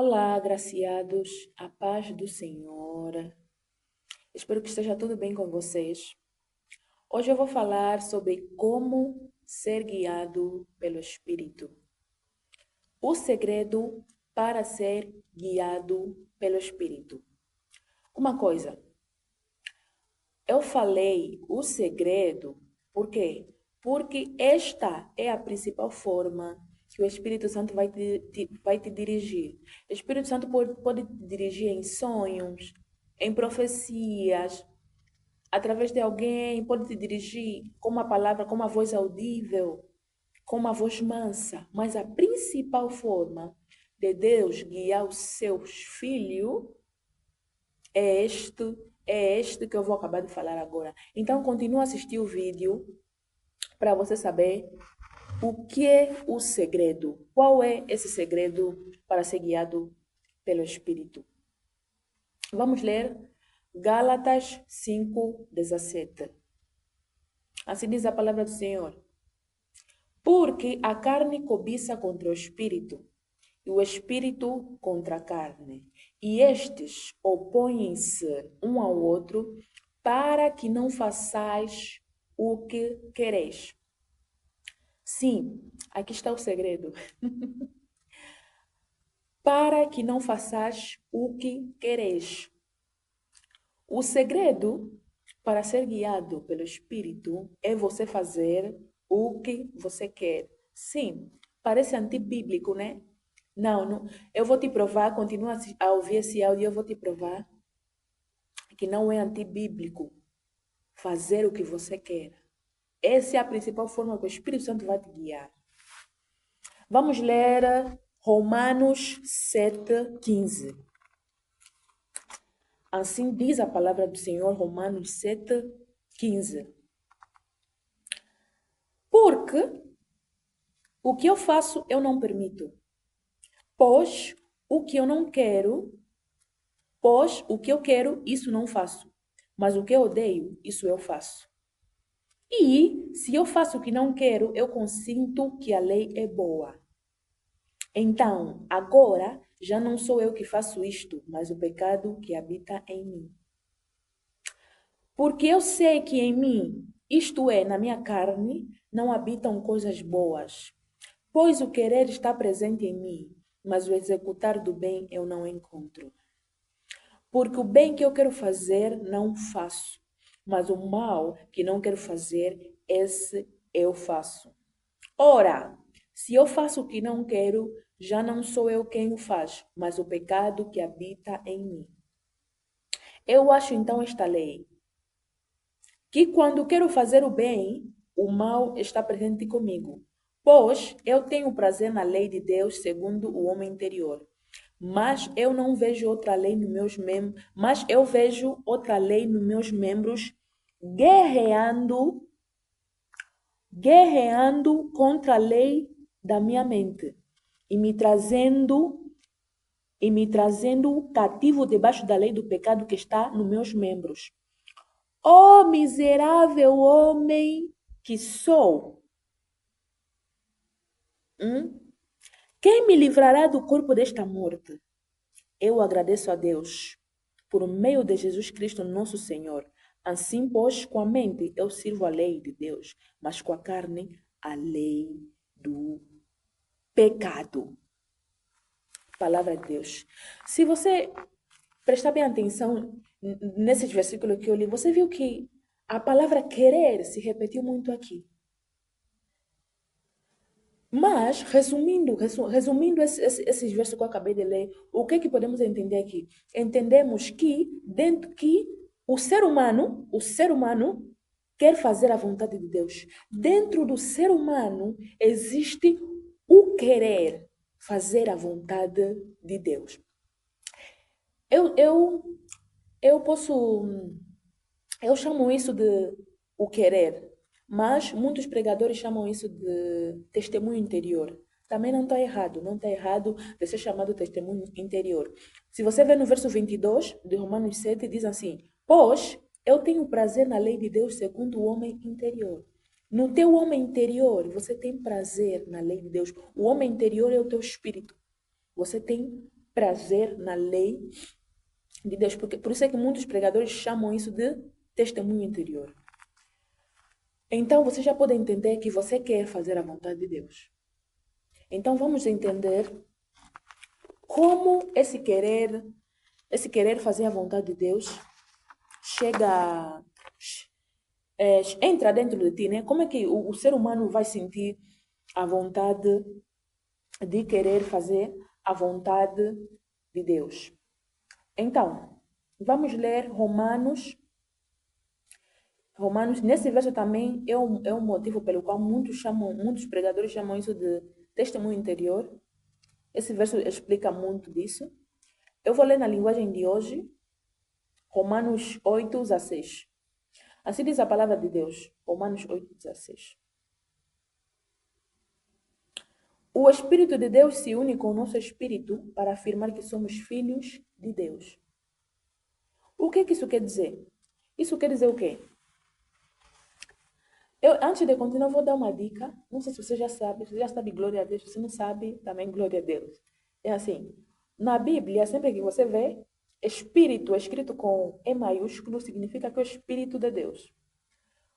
Olá, agraciados, a paz do Senhor. Espero que esteja tudo bem com vocês. Hoje eu vou falar sobre como ser guiado pelo Espírito. O segredo para ser guiado pelo Espírito. Uma coisa, eu falei o segredo, por quê? Porque esta é a principal forma que o Espírito Santo vai te dirigir. O Espírito Santo pode te dirigir em sonhos, em profecias, através de alguém, pode te dirigir com uma palavra, com uma voz audível, com uma voz mansa. Mas a principal forma de Deus guiar os seus filhos é este que eu vou acabar de falar agora. Então, continua a assistir o vídeo para você saber o que é o segredo. Qual é esse segredo para ser guiado pelo Espírito? Vamos ler Gálatas 5:17. Assim diz a palavra do Senhor. Porque a carne cobiça contra o Espírito, e o Espírito contra a carne. E estes opõem-se um ao outro, para que não façais o que quereis. Sim, aqui está o segredo. Para que não façais o que quereis. O segredo para ser guiado pelo Espírito é você fazer o que você quer. Sim, parece antibíblico, né? Não, eu vou te provar, continua a ouvir esse áudio, eu vou te provar que não é antibíblico fazer o que você quer. Essa é a principal forma que o Espírito Santo vai te guiar. Vamos ler Romanos 7:15. Assim diz a palavra do Senhor, Romanos 7:15. Porque o que eu faço, eu não permito. Pois o que eu não quero, pois o que eu quero, isso não faço. Mas o que eu odeio, isso eu faço. E se eu faço o que não quero, eu consinto que a lei é boa. Então, agora, já não sou eu que faço isto, mas o pecado que habita em mim. Porque eu sei que em mim, isto é, na minha carne, não habitam coisas boas. Pois o querer está presente em mim, mas o executar do bem eu não encontro. Porque o bem que eu quero fazer, não faço, mas o mal que não quero fazer, esse eu faço. Ora, se eu faço o que não quero, já não sou eu quem o faz, mas o pecado que habita em mim. Eu acho então esta lei, que quando quero fazer o bem, o mal está presente comigo. Pois eu tenho prazer na lei de Deus segundo o homem interior. Mas eu não vejo outra lei nos meus membros, mas eu vejo outra lei nos meus membros guerreando contra a lei da minha mente e me trazendo cativo debaixo da lei do pecado que está nos meus membros. Ó miserável homem que sou! Quem me livrará do corpo desta morte? Eu agradeço a Deus por meio de Jesus Cristo, nosso Senhor. Assim, pois, com a mente eu sirvo a lei de Deus, mas com a carne, a lei do pecado. Palavra de Deus. Se você prestar bem atenção nesses versículos que eu li, você viu que a palavra querer se repetiu muito aqui. Mas, resumindo esses versos que eu acabei de ler, o que é que podemos entender aqui? Entendemos que o ser humano quer fazer a vontade de Deus. Dentro do ser humano existe o querer fazer a vontade de Deus. Eu chamo isso de o querer, mas muitos pregadores chamam isso de testemunho interior. Também não está errado, não está errado de ser chamado testemunho interior. Se você ver no verso 22 de Romanos 7, diz assim: Pois eu tenho prazer na lei de Deus segundo o homem interior. No teu homem interior, você tem prazer na lei de Deus. O homem interior é o teu espírito. Você tem prazer na lei de Deus. Porque, por isso é que muitos pregadores chamam isso de testemunho interior. Então, você já pode entender que você quer fazer a vontade de Deus. Então, vamos entender como esse querer fazer a vontade de Deus chega, entra dentro de ti, né? Como é que o ser humano vai sentir a vontade de querer fazer a vontade de Deus? Então, vamos ler Romanos. Nesse verso também é um motivo pelo qual muitos pregadores chamam isso de testemunho interior. Esse verso explica muito disso. Eu vou ler na linguagem de hoje, Romanos 8:16. Assim diz a palavra de Deus, Romanos 8:16. O Espírito de Deus se une com o nosso espírito para afirmar que somos filhos de Deus. O que isso quer dizer? Isso quer dizer o quê? Antes de continuar, vou dar uma dica. Não sei se você já sabe, glória a Deus. Se você não sabe, também glória a Deus. É assim, na Bíblia, sempre que você vê Espírito escrito com E maiúsculo, significa que é o Espírito de Deus.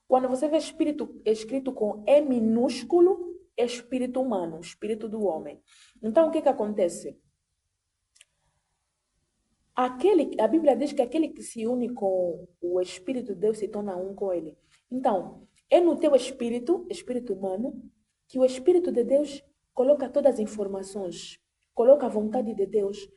Quando você vê Espírito escrito com E minúsculo, é Espírito humano, Espírito do homem. Então, o que acontece? A Bíblia diz que aquele que se une com o Espírito de Deus se torna um com ele. Então, é no teu espírito humano, que o Espírito de Deus coloca todas as informações, coloca a vontade de Deus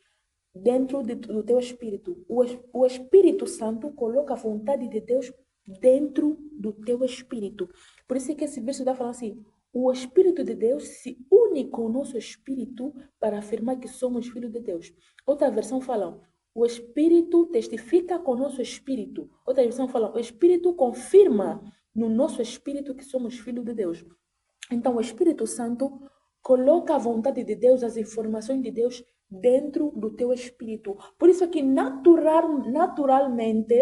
dentro do teu espírito. O Espírito Santo coloca a vontade de Deus dentro do teu espírito. Por isso é que esse verso está falando assim, o Espírito de Deus se une com o nosso espírito para afirmar que somos filhos de Deus. Outra versão fala, o Espírito testifica com o nosso espírito. Outra versão fala, o Espírito confirma no nosso espírito que somos filhos de Deus. Então, o Espírito Santo coloca a vontade de Deus, as informações de Deus dentro do teu espírito. Por isso é que naturalmente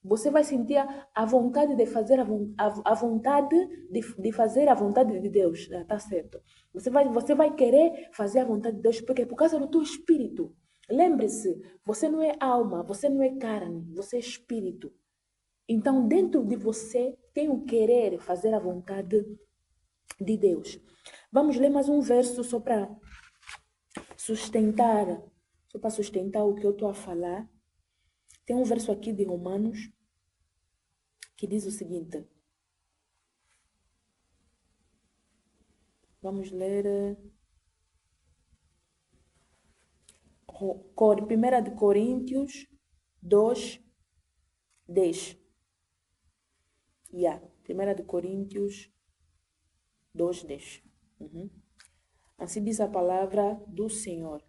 você vai sentir a vontade de fazer a vontade de fazer a vontade de Deus. Tá certo? Você vai querer fazer a vontade de Deus porque por causa do teu espírito. Lembre-se, você não é alma, você não é carne, você é espírito. Então, dentro de você tem o querer fazer a vontade de Deus. Vamos ler mais um verso só para sustentar o que eu estou a falar. Tem um verso aqui de Romanos que diz o seguinte. Vamos ler 1 de Coríntios 2:10. 1 de Coríntios 2:10. Assim diz a palavra do Senhor.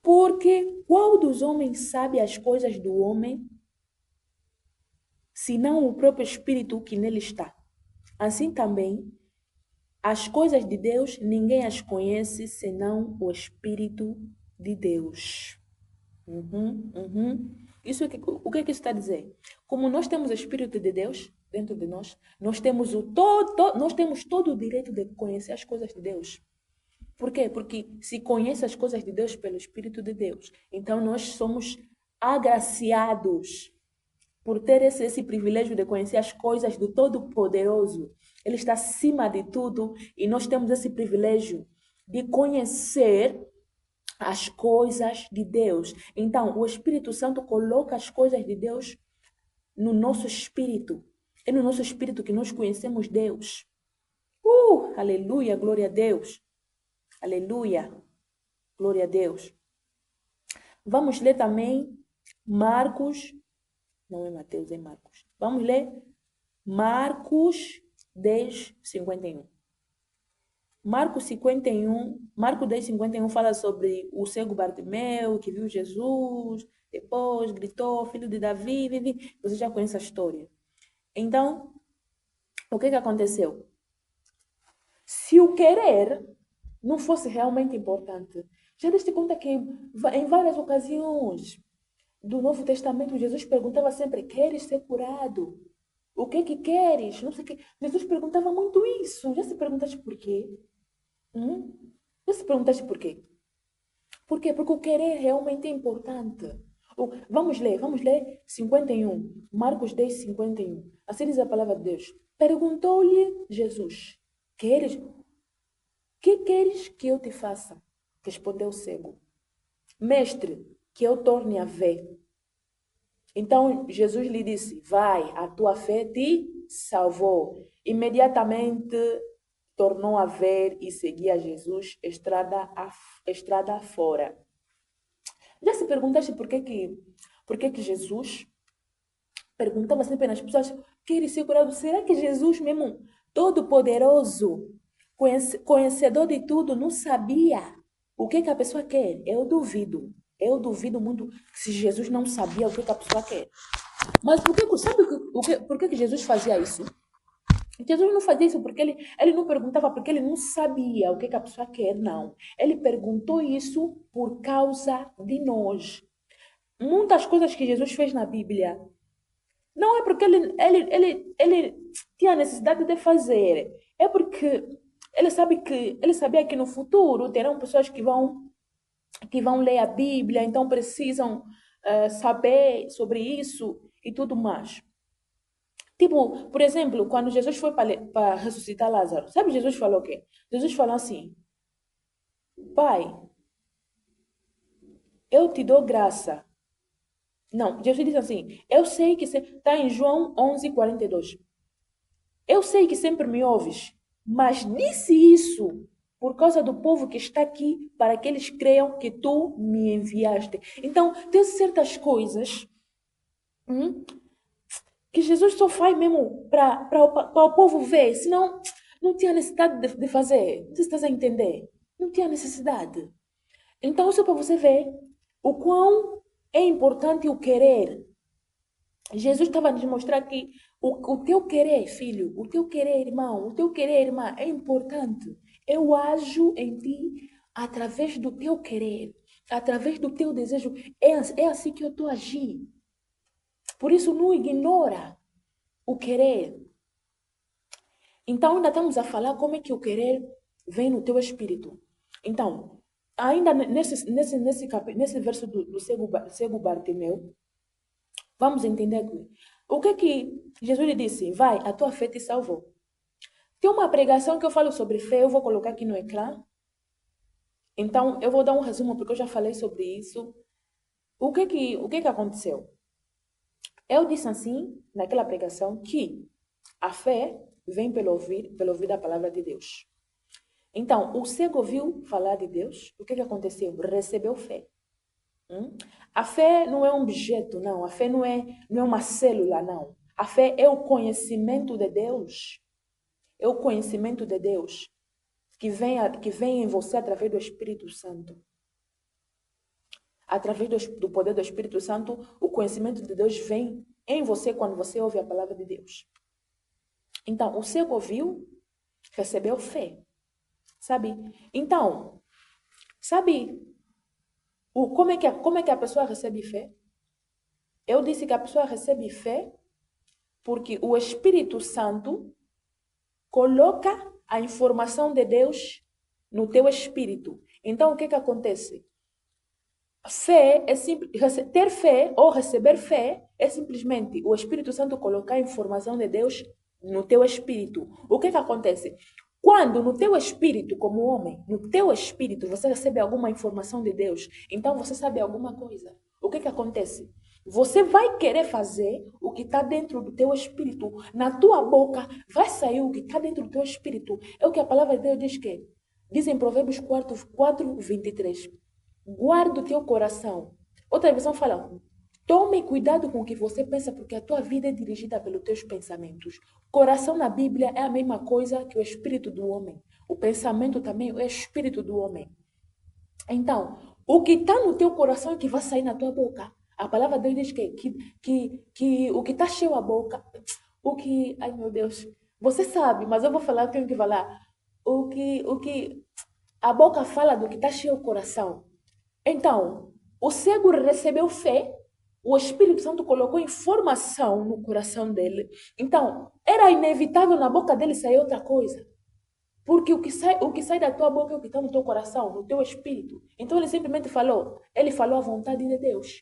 Porque qual dos homens sabe as coisas do homem, senão o próprio Espírito que nele está? Assim também, as coisas de Deus ninguém as conhece, senão o Espírito de Deus. O que isso está a dizer? Como nós temos o Espírito de Deus dentro de nós, nós temos todo o direito de conhecer as coisas de Deus. Por quê? Porque se conhece as coisas de Deus pelo Espírito de Deus, então nós somos agraciados por ter esse privilégio de conhecer as coisas do Todo-Poderoso. Ele está acima de tudo e nós temos esse privilégio de conhecer as coisas de Deus. Então, o Espírito Santo coloca as coisas de Deus no nosso espírito. É no nosso espírito que nós conhecemos Deus. Aleluia, glória a Deus. Aleluia, glória a Deus. Vamos ler também Marcos, não é Mateus, é Marcos. Vamos ler Marcos 10:51. Marcos 10:51 fala sobre o cego Bartimeu, que viu Jesus, depois gritou, filho de Davi, você já conhece a história. Então, o que aconteceu? Se o querer não fosse realmente importante, já deste conta que em várias ocasiões do Novo Testamento, Jesus perguntava sempre, queres ser curado? O que queres? Não sei o que. Jesus perguntava muito isso. Já se perguntaste por quê? Já se se perguntaste por quê? Por quê? Porque o querer realmente é importante. Vamos ler 51. Marcos 10, 51. Assim diz a palavra de Deus. Perguntou-lhe Jesus, que queres que eu te faça? Respondeu o cego. Mestre, que eu torne a ver. Então Jesus lhe disse, vai, a tua fé te salvou. Imediatamente tornou a ver e seguia Jesus estrada fora. Já se perguntaste por que Jesus perguntava sempre nas pessoas, queres ser curado? Será que Jesus mesmo, todo-poderoso, conhecedor de tudo, não sabia o que a pessoa quer? Eu duvido. Eu duvido muito se Jesus não sabia o que a pessoa quer. Mas sabe por que Jesus fazia isso? Jesus não fazia isso porque ele não perguntava porque ele não sabia o que a pessoa quer, não. Ele perguntou isso por causa de nós. Muitas coisas que Jesus fez na Bíblia não é porque ele tinha necessidade de fazer, é porque ele sabia que no futuro terão pessoas que vão ler a Bíblia, então precisam saber sobre isso e tudo mais. Tipo, por exemplo, quando Jesus foi para ressuscitar Lázaro, sabe Jesus falou o quê? Jesus falou assim, Pai, eu te dou graça. Não, Jesus disse assim, eu sei que... Está em João 11, 42. Eu sei que sempre me ouves, mas disse isso por causa do povo que está aqui, para que eles creiam que tu me enviaste. Então, tem certas coisas que Jesus só faz mesmo para o povo ver, senão não tinha necessidade de fazer. Não sei se estás a entender. Não tinha necessidade. Então, isso é para você ver o quão é importante o querer. Jesus estava a nos mostrar que o teu querer, filho, o teu querer, irmão, o teu querer, irmã, é importante. Eu ajo em ti através do teu querer, através do teu desejo. É assim que eu estou a agir. Por isso, não ignora o querer. Então, ainda estamos a falar como é que o querer vem no teu espírito. Então, ainda nesse verso do cego Bartimeu, vamos entender aqui. O que Jesus lhe disse? Vai, a tua fé te salvou. Tem uma pregação que eu falo sobre fé, eu vou colocar aqui no ecrã. Então, eu vou dar um resumo, porque eu já falei sobre isso. O que aconteceu? Eu disse assim, naquela pregação, que a fé vem pelo ouvir a palavra de Deus. Então, o cego ouviu falar de Deus. O que aconteceu? Recebeu fé. A fé não é um objeto, não. A fé não é uma célula, não. A fé é o conhecimento de Deus. É o conhecimento de Deus que vem em você através do Espírito Santo. Através do poder do Espírito Santo, o conhecimento de Deus vem em você quando você ouve a palavra de Deus. Então, o cego ouviu, recebeu fé. Sabe? Então, sabe como é que a pessoa recebe fé? Eu disse que a pessoa recebe fé porque o Espírito Santo coloca a informação de Deus no teu espírito. Então, o que acontece? Fé é ter fé ou receber fé é simplesmente o Espírito Santo colocar a informação de Deus no teu espírito. O que acontece? Quando no teu espírito, como homem, no teu espírito, você recebe alguma informação de Deus, então você sabe alguma coisa. O que acontece? Você vai querer fazer o que está dentro do teu espírito. Na tua boca vai sair o que está dentro do teu espírito. É o que a palavra de Deus diz que. Diz em Provérbios 4, 23. Guarda o teu coração. Outra versão fala, tome cuidado com o que você pensa, porque a tua vida é dirigida pelos teus pensamentos. Coração na Bíblia é a mesma coisa que o espírito do homem. O pensamento também é o espírito do homem. Então, o que está no teu coração é que vai sair na tua boca. A palavra de Deus diz que o que está cheio a boca, ai meu Deus, você sabe, mas eu vou falar, eu tenho que falar. O que a boca fala do que está cheio o coração. Então, o cego recebeu fé, o Espírito Santo colocou informação no coração dele. Então, era inevitável na boca dele sair outra coisa. Porque o que sai da tua boca é o que está no teu coração, no teu espírito. Então ele simplesmente falou. Ele falou a vontade de Deus.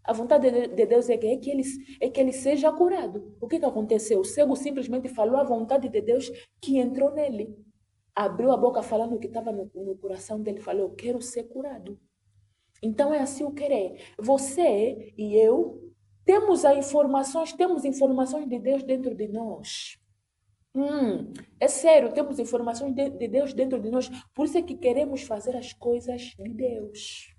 A vontade de Deus é que ele seja curado. O que aconteceu? O cego simplesmente falou a vontade de Deus que entrou nele. Abriu a boca falando o que estava no coração dele. Falou, eu quero ser curado. Então é assim o querer. Você e eu temos informações de Deus dentro de nós. É sério, temos informações de Deus dentro de nós. Por isso é que queremos fazer as coisas de Deus.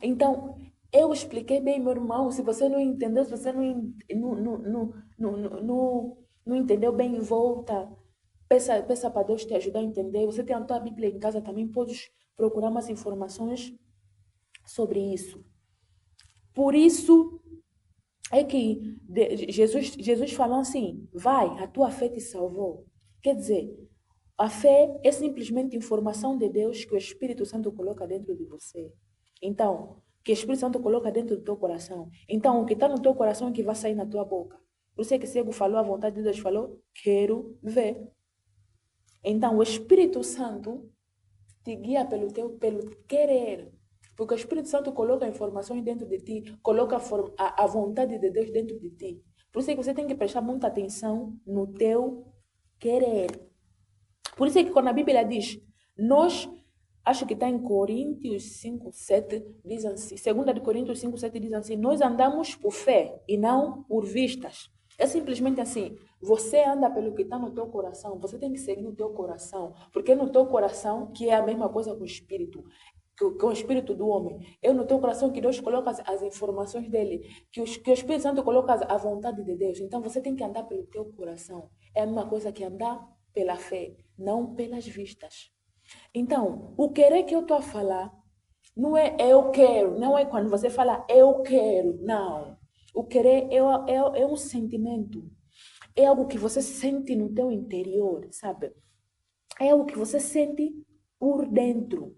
Então, eu expliquei bem, meu irmão. Se você não entendeu, se você não entendeu bem, volta. Peça para Deus te ajudar a entender. Você tem a tua Bíblia em casa também, podes procurar mais informações sobre isso. Por isso é que Jesus falou assim, vai, a tua fé te salvou. Quer dizer, a fé é simplesmente informação de Deus que o Espírito Santo coloca dentro de você. Então, que o Espírito Santo coloca dentro do teu coração. Então, o que está no teu coração é que vai sair na tua boca. Por isso é que cego falou, a vontade de Deus falou, quero ver. Então, o Espírito Santo te guia pelo querer. Porque o Espírito Santo coloca informações dentro de ti, coloca a vontade de Deus dentro de ti. Por isso é que você tem que prestar muita atenção no teu querer. Por isso é que quando a Bíblia diz, acho que está em Coríntios 5, 7, diz assim, 2 de Coríntios 5, 7 diz assim, nós andamos por fé e não por vistas. É simplesmente assim, você anda pelo que está no teu coração, você tem que seguir o teu coração, porque é no teu coração que é a mesma coisa com o Espírito, com o Espírito do homem. É no teu coração que Deus coloca as informações dele, que o Espírito Santo coloca a vontade de Deus. Então você tem que andar pelo teu coração. É a mesma coisa que andar pela fé, não pelas vistas. Então, o querer que eu estou a falar não é eu quero, não é quando você fala eu quero, não. O querer é um sentimento, é algo que você sente no teu interior, sabe? É algo que você sente por dentro.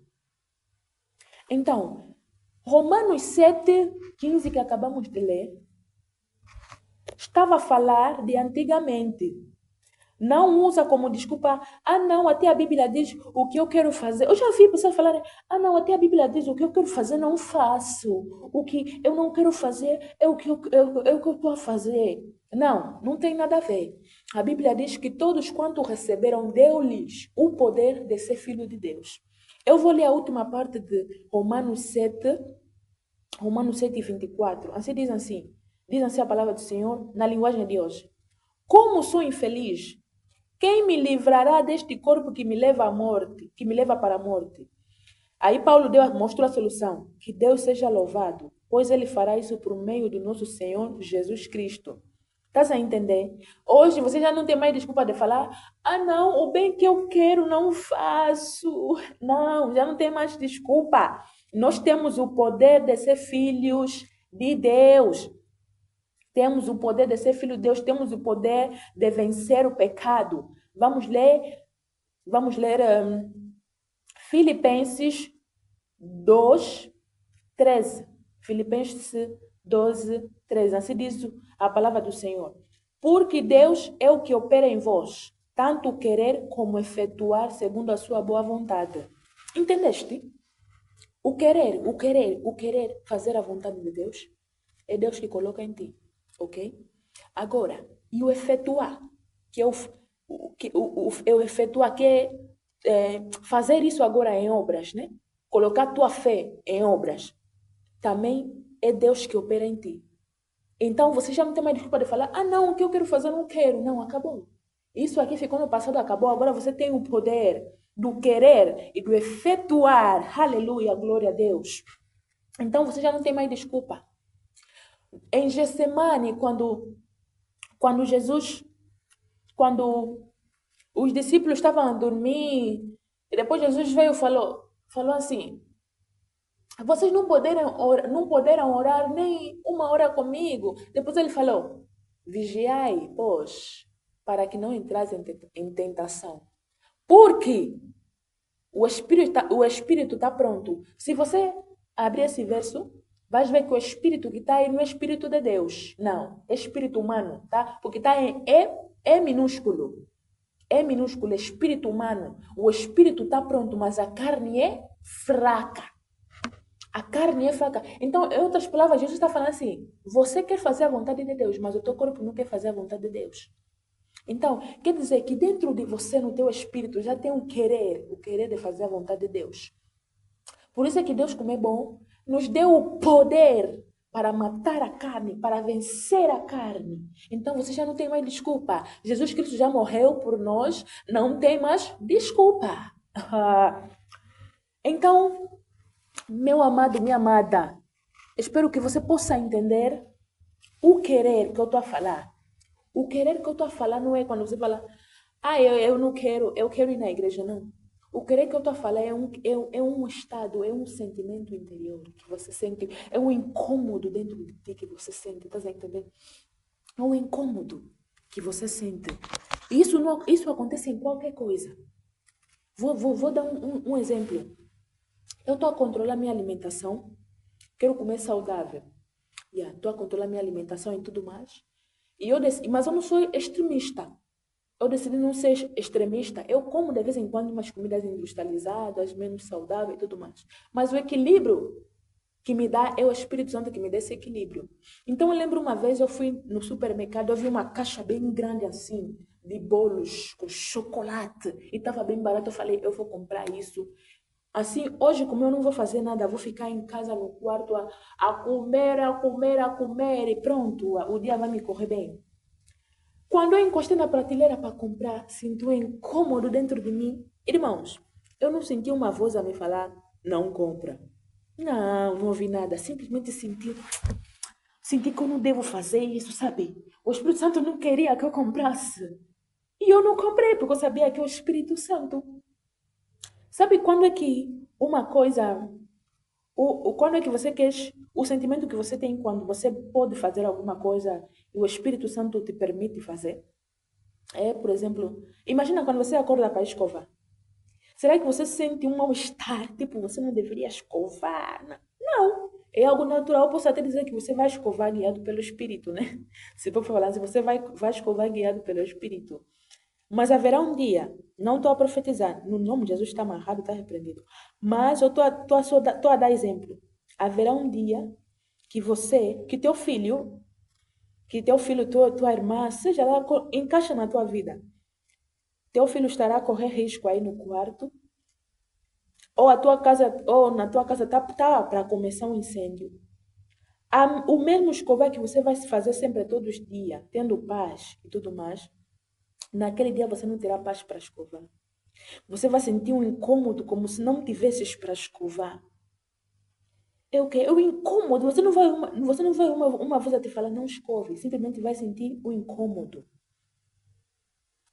Então, Romanos 7, 15 que acabamos de ler, estava a falar de antigamente. Não usa como desculpa, não, até a Bíblia diz o que eu quero fazer. Eu já vi pessoas falarem, não, até a Bíblia diz o que eu quero fazer, não faço. O que eu não quero fazer é o que eu estou a fazer. Não, não tem nada a ver. A Bíblia diz que todos quanto receberam, deu-lhes o poder de ser filho de Deus. Eu vou ler a última parte de Romanos 7, 24. Assim diz assim a palavra do Senhor na linguagem de hoje. Como sou infeliz, quem me livrará deste corpo que me leva à morte, que me leva para a morte? Aí Paulo mostrou a solução. Que Deus seja louvado, pois ele fará isso por meio do nosso Senhor Jesus Cristo. Estás a entender? Hoje você já não tem mais desculpa de falar, não, o bem que eu quero não faço. Não, já não tem mais desculpa. Nós temos o poder de ser filhos de Deus. Temos o poder de ser filho de Deus, temos o poder de vencer o pecado. Vamos ler Filipenses 2, 13. Filipenses 12, 13. Assim diz a palavra do Senhor. Porque Deus é o que opera em vós, tanto querer como efetuar segundo a sua boa vontade. Entendeste? O querer fazer a vontade de Deus, é Deus que coloca em ti. Ok? Agora, e o efetuar? O efetuar que é fazer isso agora em obras, né? Colocar tua fé em obras. Também é Deus que opera em ti. Então, você já não tem mais desculpa de falar, não, o que eu quero fazer, eu não quero. Não, acabou. Isso aqui ficou no passado, acabou. Agora você tem o poder do querer e do efetuar. Aleluia, glória a Deus. Então, você já não tem mais desculpa. Em Getsemane, quando os discípulos estavam a dormir, e depois Jesus veio e falou assim, vocês não puderam orar nem uma hora comigo. Depois ele falou, vigiai, pois, para que não entrais em tentação. Porque o espírito está pronto. Se você abrir esse verso, vais ver que o espírito que está aí não é espírito de Deus. Não, é espírito humano, tá? Porque está em E minúsculo. É minúsculo, é espírito humano. O espírito está pronto, mas a carne é fraca. A carne é fraca. Então, em outras palavras, Jesus está falando assim: você quer fazer a vontade de Deus, mas o teu corpo não quer fazer a vontade de Deus. Então, quer dizer que dentro de você, no teu espírito, já tem o querer de fazer a vontade de Deus. Por isso é que Deus, como é bom, nos deu o poder para matar a carne, para vencer a carne. Então você já não tem mais desculpa. Jesus Cristo já morreu por nós, não tem mais desculpa. Então, meu amado, minha amada, espero que você possa entender o querer que eu estou a falar. O querer que eu estou a falar não é quando você fala, eu não quero, eu quero ir na igreja, não. O querer que eu estou a falar é um estado, é um sentimento interior que você sente, é um incômodo dentro de ti que você sente, estás a entender? É um incômodo que você sente. E isso acontece em qualquer coisa. Vou dar um exemplo. Eu estou a controlar minha alimentação, quero comer saudável. Estou a controlar minha alimentação e tudo mais. Mas eu não sou extremista. Eu decidi não ser extremista. Eu como de vez em quando umas comidas industrializadas, menos saudáveis e tudo mais. Mas o equilíbrio que me dá é o Espírito Santo que me dá esse equilíbrio. Então eu lembro uma vez eu fui no supermercado, eu vi uma caixa bem grande assim, de bolos com chocolate. E estava bem barato. Eu falei, eu vou comprar isso. Assim, hoje, como eu não vou fazer nada, vou ficar em casa no quarto a comer, a comer, a comer e pronto, o dia vai me correr bem. Quando eu encostei na prateleira para comprar, senti um incômodo dentro de mim. Irmãos, eu não senti uma voz a me falar, não compra. Não ouvi nada. Simplesmente senti que eu não devo fazer isso, sabe? O Espírito Santo não queria que eu comprasse. E eu não comprei, porque eu sabia que é o Espírito Santo. Sabe quando é que uma coisa, quando é que você quer, o sentimento que você tem quando você pode fazer alguma coisa e o Espírito Santo te permite fazer? Por exemplo, imagina quando você acorda para escovar. Será que você sente um mal-estar? Tipo, você não deveria escovar? Não. É algo natural. Posso até dizer que você vai escovar guiado pelo Espírito, né? Se for falar, se você vai escovar guiado pelo Espírito. Mas haverá um dia, não estou a profetizar, no nome de Jesus está amarrado, está repreendido. Mas eu estou a dar exemplo. Haverá um dia que teu filho, tua irmã, seja lá, encaixa na tua vida. Teu filho estará a correr risco aí no quarto, ou na tua casa tá para começar um incêndio. O mesmo escovar que você vai se fazer sempre todos os dias, tendo paz e tudo mais, naquele dia você não terá paz para escovar. Você vai sentir um incômodo como se não tivesses para escovar. É o quê? É o incômodo. Você não vai uma voz a te falar, não escove. Simplesmente vai sentir o incômodo.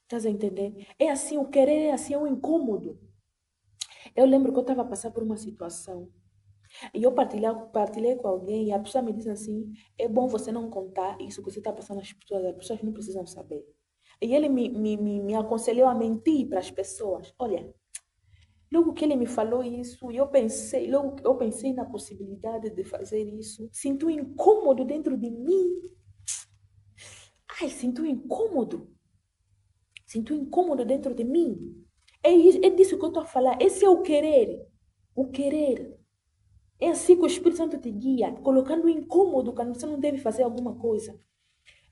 Estás a entender? É assim, o querer é assim, é um incômodo. Eu lembro que eu estava a passar por uma situação. E eu partilhei com alguém e a pessoa me disse assim, é bom você não contar isso que você está passando às pessoas. As pessoas não precisam saber. E ele me aconselhou a mentir para as pessoas. Olha, logo que ele me falou isso, logo eu pensei na possibilidade de fazer isso. Sinto um incômodo dentro de mim. Sinto um incômodo. Sinto um incômodo dentro de mim. É disso que eu estou a falar. Esse é o querer. O querer. É assim que o Espírito Santo te guia, colocando um incômodo quando você não deve fazer alguma coisa.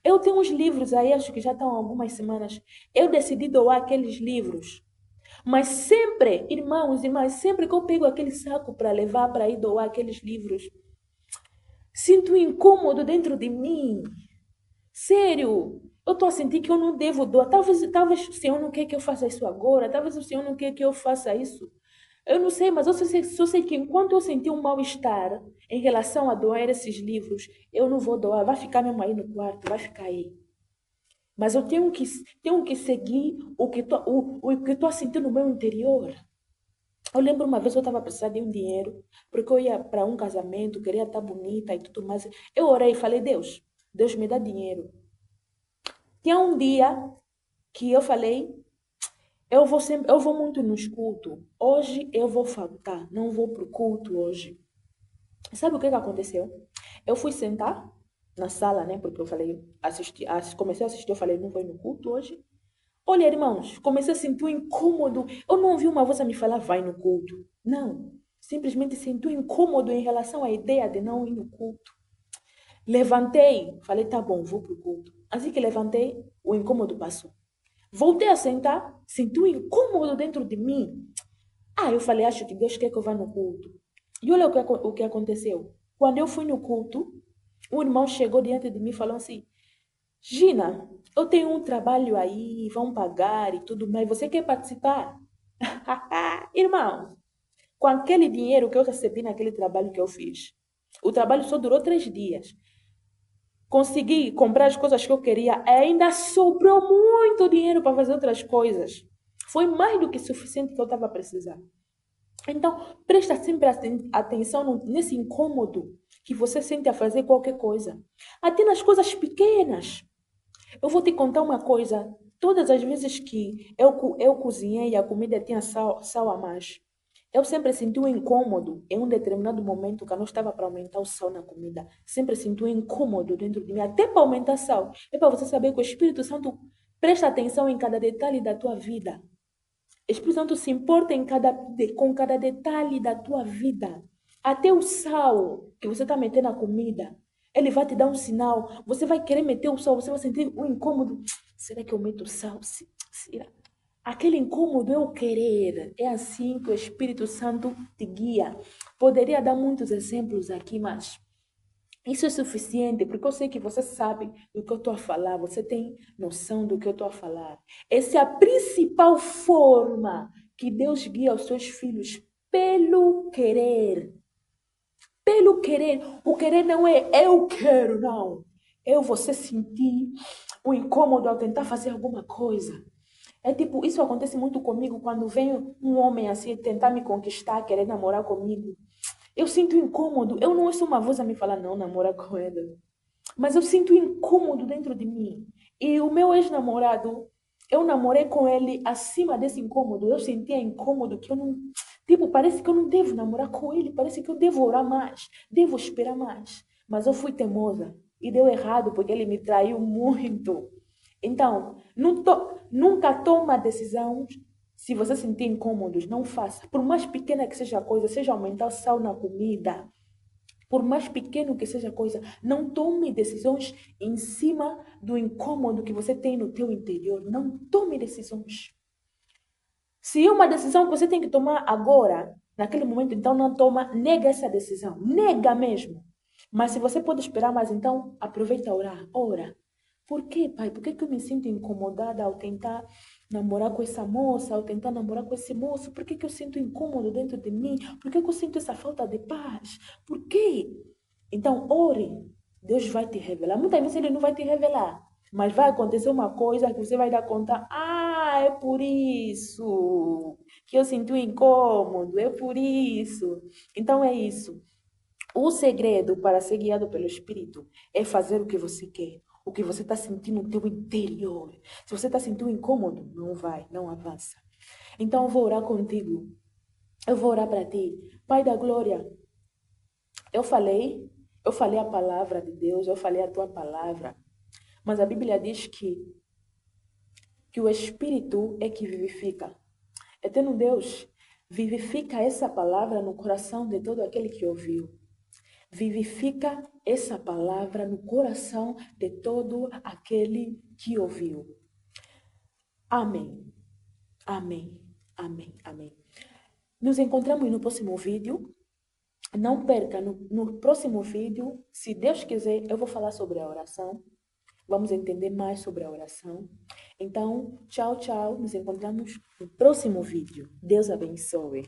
Eu tenho uns livros aí, acho que já estão há algumas semanas. Eu decidi doar aqueles livros. Mas sempre, irmãos e irmãs, sempre que eu pego aquele saco para levar para ir doar aqueles livros, sinto um incômodo dentro de mim. Sério, eu estou a sentir que eu não devo doar. Talvez o Senhor não quer que eu faça isso agora. Talvez o Senhor não quer que eu faça isso. Eu não sei, mas eu só sei que enquanto eu sentir um mal-estar em relação a doar esses livros, eu não vou doar. Vai ficar mesmo aí no quarto, vai ficar aí. Mas eu tenho que seguir o que estou sentindo no meu interior. Eu lembro uma vez eu estava precisando de um dinheiro, porque eu ia para um casamento, queria estar bonita e tudo mais. Eu orei e falei, Deus me dá dinheiro. Tinha um dia que eu falei, eu vou muito nos cultos. Hoje eu vou faltar, não vou para o culto hoje. Sabe o que aconteceu? Eu fui sentar na sala, né? Porque eu falei, comecei a assistir, eu falei, não vou no culto hoje. Olha, irmãos, comecei a sentir um incômodo. Eu não ouvi uma voz a me falar, vai no culto. Não. Simplesmente senti um incômodo em relação à ideia de não ir no culto. Levantei, falei, tá bom, vou pro culto. Assim que levantei, o incômodo passou. Voltei a sentar, senti um incômodo dentro de mim. Eu falei, acho que Deus quer que eu vá no culto. E olha o que aconteceu. Quando eu fui no culto, um irmão chegou diante de mim e falou assim, Gina, eu tenho um trabalho aí, vão pagar e tudo mais, você quer participar? Irmão, com aquele dinheiro que eu recebi naquele trabalho que eu fiz, o trabalho só durou 3 dias. Consegui comprar as coisas que eu queria, ainda sobrou muito dinheiro para fazer outras coisas. Foi mais do que suficiente que eu estava precisando. Então, presta sempre atenção nesse incômodo que você sente a fazer qualquer coisa. Até nas coisas pequenas. Eu vou te contar uma coisa. Todas as vezes que eu cozinhei e a comida tinha sal a mais, eu sempre senti um incômodo em um determinado momento que eu não estava para aumentar o sal na comida. Sempre senti um incômodo dentro de mim, até para aumentar sal. É para você saber que o Espírito Santo presta atenção em cada detalhe da tua vida. O Espírito Santo se importa com cada detalhe da tua vida. Até o sal que você está metendo na comida. Ele vai te dar um sinal. Você vai querer meter o sal, você vai sentir um incômodo. Será que eu meto sal? Será? Aquele incômodo é o querer. É assim que o Espírito Santo te guia. Poderia dar muitos exemplos aqui, mas isso é suficiente, porque eu sei que você sabe do que eu estou a falar, você tem noção do que eu estou a falar. Essa é a principal forma que Deus guia os seus filhos, pelo querer. Pelo querer. O querer não é eu quero, não. Você sentir o incômodo ao tentar fazer alguma coisa. É tipo, isso acontece muito comigo quando vem um homem assim tentar me conquistar, querer namorar comigo. Eu sinto incômodo. Eu não ouço uma voz a me falar, não, namora com ela. Mas eu sinto incômodo dentro de mim. E o meu ex-namorado, eu namorei com ele acima desse incômodo. Eu sentia incômodo que eu não. Tipo, parece que eu não devo namorar com ele. Parece que eu devo orar mais. Devo esperar mais. Mas eu fui teimosa. E deu errado, porque ele me traiu muito. Então, nunca toma decisão. Se você sentir incômodos, não faça. Por mais pequena que seja a coisa, seja aumentar o sal na comida, por mais pequeno que seja a coisa, não tome decisões em cima do incômodo que você tem no teu interior. Não tome decisões. Se é uma decisão que você tem que tomar agora, naquele momento, então não toma, nega essa decisão. Nega mesmo. Mas se você pode esperar mais, então aproveita a orar. Ora. Por quê, pai? Por que eu me sinto incomodada ao tentar namorar com essa moça, ao tentar namorar com esse moço? Por que eu sinto incômodo dentro de mim? Por que eu sinto essa falta de paz? Por quê? Então, ore. Deus vai te revelar. Muitas vezes Ele não vai te revelar. Mas vai acontecer uma coisa que você vai dar conta. É por isso que eu sinto incômodo. É por isso. Então, é isso. O segredo para ser guiado pelo Espírito é fazer o que você quer, o que você está sentindo no teu interior. Se você está sentindo incômodo, não vai, não avança. Então eu vou orar contigo. Eu vou orar para ti. Pai da glória, eu falei a palavra de Deus, eu falei a tua palavra. Mas a Bíblia diz que o Espírito é que vivifica. Eterno Deus, vivifica essa palavra no coração de todo aquele que ouviu. Vivifica essa palavra no coração de todo aquele que ouviu. Amém. Amém. Amém. Amém. Nos encontramos no próximo vídeo. Não perca, no próximo vídeo, se Deus quiser, eu vou falar sobre a oração. Vamos entender mais sobre a oração. Então, tchau, tchau. Nos encontramos no próximo vídeo. Deus abençoe.